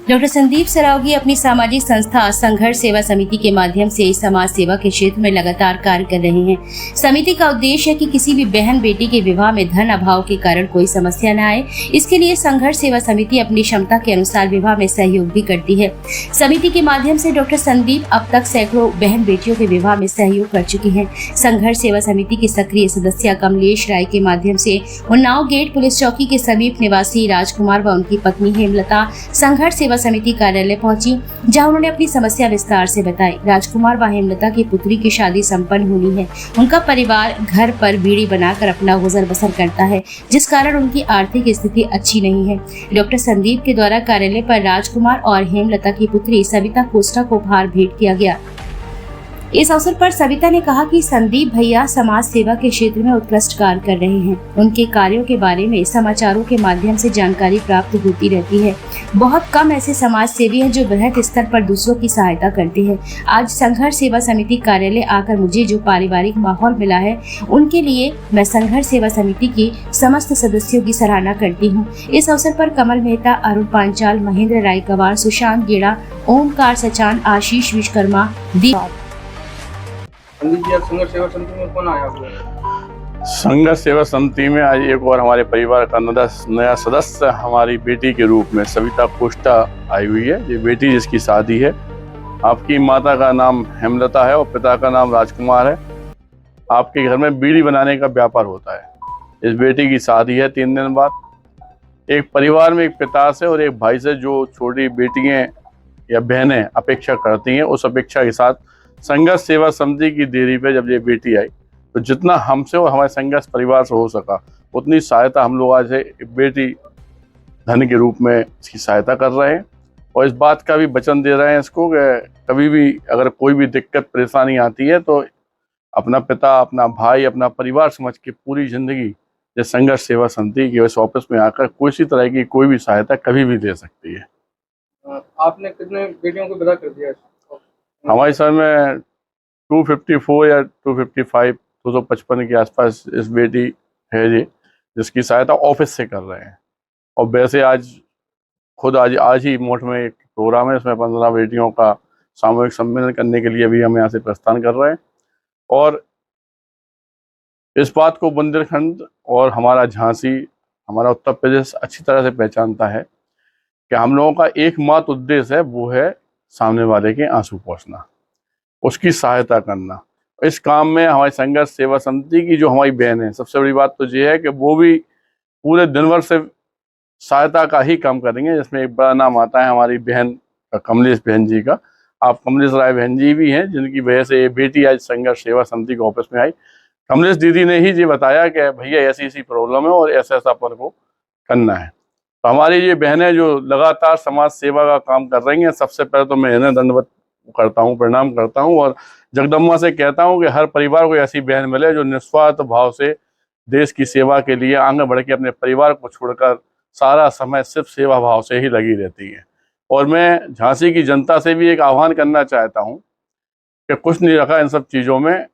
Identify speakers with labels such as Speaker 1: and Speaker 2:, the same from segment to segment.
Speaker 1: Doctor Sandeep Saraogi अपनी सामाजिक संस्था संघर्ष सेवा समिति के माध्यम से समाज सेवा के क्षेत्र में लगातार कार्य कर रहे हैं। समिति का उद्देश्य है कि किसी भी बहन बेटी के विवाह में धन अभाव के कारण कोई समस्या न आए। इसके लिए संघर्ष सेवा समिति अपनी क्षमता के अनुसार विवाह में सहयोग भी करती है। समिति के माध्यम से डॉक्टर संदीप अब तक सैकड़ों बहन बेटियों के विवाह में सहयोग कर चुकी है। संघर्ष सेवा समिति की सक्रिय सदस्य कमलेश राय के माध्यम से उन्नाव गेट पुलिस चौकी के समीप निवासी राजकुमार व उनकी पत्नी हेमलता संघर्ष सेवा समिति कार्यालय पहुंची, जहां उन्होंने अपनी समस्या विस्तार से बताई। राजकुमार व हेमलता की पुत्री की शादी संपन्न होनी है। उनका परिवार घर पर बीड़ी बनाकर अपना गुजर बसर करता है, जिस कारण उनकी आर्थिक स्थिति अच्छी नहीं है। डॉक्टर संदीप के द्वारा कार्यालय पर राजकुमार और हेमलता की पुत्री सविता कोस्टा को उपहार भेंट किया गया। इस अवसर पर सविता ने कहा कि संदीप भैया समाज सेवा के क्षेत्र में उत्कृष्ट कार्य कर रहे हैं। उनके कार्यों के बारे में समाचारों के माध्यम से जानकारी प्राप्त होती रहती है। बहुत कम ऐसे समाज सेवी हैं जो बृहद स्तर पर दूसरों की सहायता करते हैं। आज संघर्ष सेवा समिति कार्यालय आकर मुझे जो पारिवारिक माहौल मिला है, उनके लिए मैं संघर्ष सेवा समिति की समस्त सदस्यों की सराहना करती हूँ। इस अवसर पर कमल मेहता, अरुण पांचाल, महेंद्र राय कवार, सुशांत गेड़ा, ओमकार सचान, आशीष विश्वकर्मा,
Speaker 2: संदीप जी, संघर्ष सेवा समिति में कौन आया हुआ है?
Speaker 3: संघर्ष सेवा समिति में आज एक और हमारे परिवार का नया सदस्य हमारी बेटी के रूप में सविता कोस्टा आई हुई है। ये बेटी जिसकी शादी है। आपकी माता का नाम हेमलता है और पिता का नाम राजकुमार है। आपके घर में बीड़ी बनाने का व्यापार होता है। इस बेटी की शादी है 3 दिन बाद। एक परिवार में एक पिता से और एक भाई से जो छोटी बेटियां या बहनें अपेक्षा करती हैं, उस अपेक्षा के साथ संघर्ष सेवा समिति की देरी पे जब ये बेटी आई, तो जितना हमसे और हमारे संघर्ष परिवार से हो सका उतनी सहायता हम लोग आज बेटी धन के रूप में इसकी सहायता कर रहे हैं। और इस बात का भी वचन दे रहे हैं इसको कि कभी भी अगर कोई भी दिक्कत परेशानी आती है तो अपना पिता, अपना भाई, अपना परिवार समझ के पूरी जिंदगी ये संघर्ष सेवा समिति के इस ऑफिस में आकर किसी तरह की कोई भी सहायता कभी भी दे सकती है।
Speaker 2: आपने कितने बेटियों को विदा कर दिया?
Speaker 3: हमारे सर में 254 या 255 255 के आसपास इस बेटी है जी, जिसकी सहायता ऑफिस से कर रहे हैं। और वैसे आज ही मोट में एक प्रोग्राम है, इसमें 15 बेटियों का सामूहिक सम्मेलन करने के लिए भी हम यहाँ से प्रस्थान कर रहे हैं। और इस बात को बुंदेलखंड और हमारा झांसी, हमारा उत्तर प्रदेश अच्छी तरह से पहचानता है कि हम लोगों का एकमात्र उद्देश्य है, वो है सामने वाले के आंसू पोंछना, उसकी सहायता करना। इस काम में हमारी संघर्ष सेवा समिति की जो हमारी बहन है, सबसे बड़ी बात तो ये है कि वो भी पूरे दिन भर से सहायता का ही काम करेंगे। जिसमें एक बड़ा नाम आता है हमारी बहन का, कमलेश बहन जी का। आप कमलेश राय बहन जी भी हैं, जिनकी वजह से ये बेटी आज संघर्ष सेवा समिति के ऑफिस में आई। कमलेश दीदी ने ही ये बताया कि भैया ऐसी ऐसी प्रॉब्लम है और ऐसा ऐसा अपन को करना है। तो हमारी ये बहनें जो लगातार समाज सेवा का काम कर रही हैं, सबसे पहले तो मैं इन्हें दंडवत करता हूँ, प्रणाम करता हूँ। और जगदम्बा से कहता हूँ कि हर परिवार को ऐसी बहन मिले जो निस्वार्थ भाव से देश की सेवा के लिए आगे बढ़ के अपने परिवार को छोड़कर सारा समय सिर्फ सेवा भाव से ही लगी रहती है। और मैं झांसी की जनता से भी एक आह्वान करना चाहता हूँ कि कुछ नहीं रखा इन सब चीज़ों में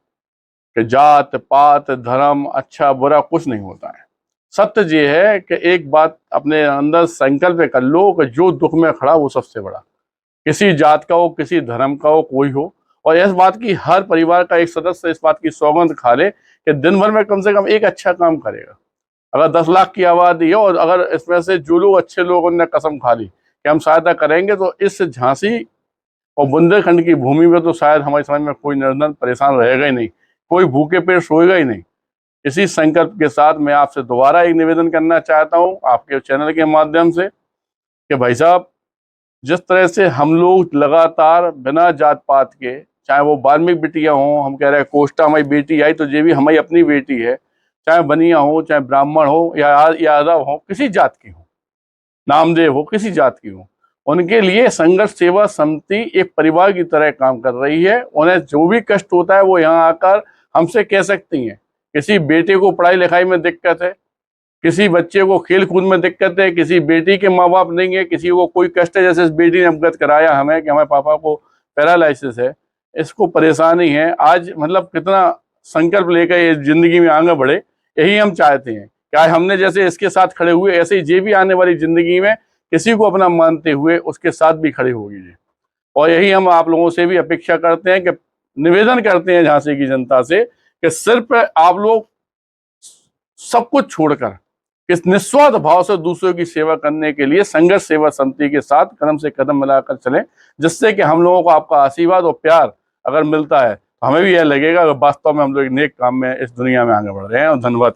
Speaker 3: कि जात पात धर्म अच्छा बुरा कुछ नहीं होता है। सत्य ये है कि एक बात अपने अंदर संकल्प कर लो कि जो दुख में खड़ा वो सबसे बड़ा, किसी जात का हो, किसी धर्म का हो, कोई हो। और इस बात की हर परिवार का एक सदस्य इस बात की सौगंध खा ले कि दिन भर में कम से कम एक अच्छा काम करेगा। अगर 10 लाख की आबादी है और अगर इसमें से जो लोग अच्छे लोगों ने कसम खा ली कि हम सहायता करेंगे, तो इस झांसी और बुंदेलखंड की भूमि में तो शायद हमारी समझ में कोई निर्धन परेशान रहेगा ही नहीं, कोई भूखे पेट सोएगा ही नहीं। इसी संकल्प के साथ मैं आपसे दोबारा एक निवेदन करना चाहता हूँ आपके चैनल के माध्यम से कि भाई साहब, जिस तरह से हम लोग लगातार बिना जात पात के, चाहे वो वाल्मीकि बिटिया हों, हम कह रहे हैं कोस्टा हमारी बेटी आई तो ये भी हमारी अपनी बेटी है, चाहे बनिया हो, चाहे ब्राह्मण हो या यादव हो, किसी जात की हो, नामदेव हो, किसी जात की हो, उनके लिए संघर्ष सेवा समिति एक परिवार की तरह काम कर रही है। उन्हें जो भी कष्ट होता है वो यहाँ आकर हमसे कह सकती हैं। किसी बेटे को पढ़ाई लिखाई में दिक्कत है, किसी बच्चे को खेल कूद में दिक्कत है, किसी बेटी के माँ बाप नहीं है, किसी को कोई कष्ट है, जैसे इस बेटी ने अवगत कराया हमें कि हमारे पापा को पैरालिसिस है, इसको परेशानी है। आज मतलब कितना संकल्प लेकर ये जिंदगी में आगे बढ़े, यही हम चाहते हैं कि आज हमने जैसे इसके साथ खड़े हुए ऐसे ही ये भी आने वाली जिंदगी में किसी को अपना मानते हुए उसके साथ भी खड़े होगी जी। और यही हम आप लोगों से भी अपेक्षा करते हैं, कि निवेदन करते हैं झांसी की जनता से, कि सिर्फ आप लोग सब कुछ छोड़कर इस निस्वार्थ भाव से दूसरों की सेवा करने के लिए संघर्ष सेवा समिति के साथ कदम से कदम मिलाकर चलें, जिससे कि हम लोगों को आपका आशीर्वाद और प्यार अगर मिलता है तो हमें भी यह लगेगा कि वास्तव में हम लोग एक नेक काम में इस दुनिया में आगे बढ़ रहे हैं। और धन्यवाद।